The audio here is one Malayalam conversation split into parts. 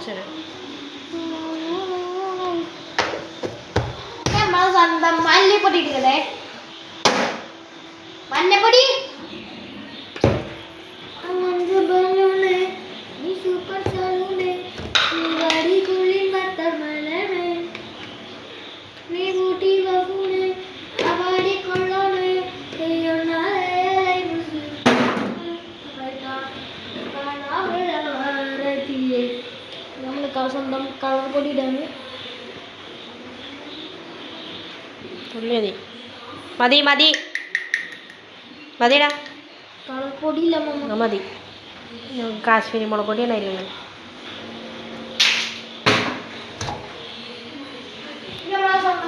കുറച്ചൊരു സ്വന്തം മല്ലിപ്പൊടി ഇട്ടേ മഞ്ഞപ്പൊടി സ്വന്തം കളർ പൊടി ഇടാണ് മതി മതി മതി മതിടാ കളർ പൊടി ഇല്ല മതി കാശ്മീരി മുളക് പൊടിയാണ് അതിലുള്ളത്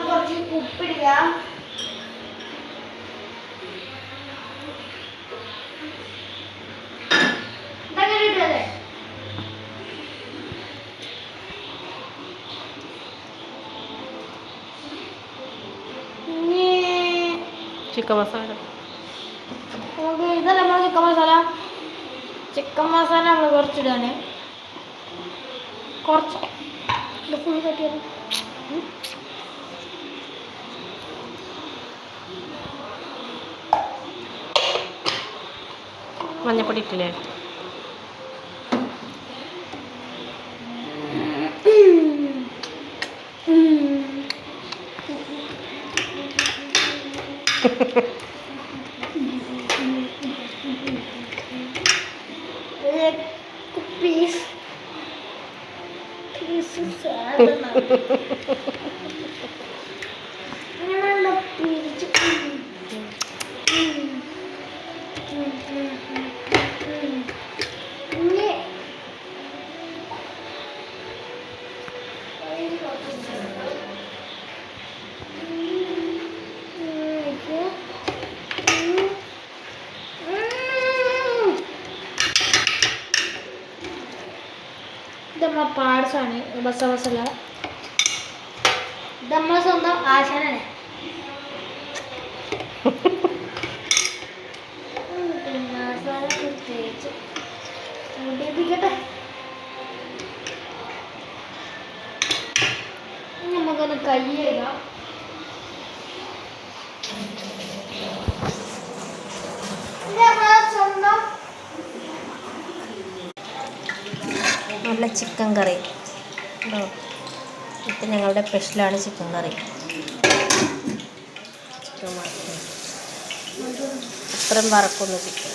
കുറച്ച് ഉപ്പിടുക ചിക്കൻ മസാല ഇതല്ല നമ്മൾ ചിക്കൻ മസാല നമ്മൾ കുറച്ചിടാണ് കുറച്ച് ഫുൾ കട്ടിയത് മഞ്ഞപ്പൊടി ഇട്ടില്ലേ നമ്മളെ പാർട്സാണ് മസാല ഇത് നമ്മളെ സ്വന്തം ആശാനാണ് മസാല പ്രത്യേകിച്ച് മുടിപ്പിക്കട്ടെ നമുക്കൊന്ന് കൈ കഴുകാം സ്വന്തം നല്ല ചിക്കൻ കറി ഉണ്ടോ ഇത് ഞങ്ങളുടെ സ്പെഷ്യലാണ് ചിക്കൻ കറി ചിക്കൻ അത്രയും വറക്കുന്നു ചിക്കൻ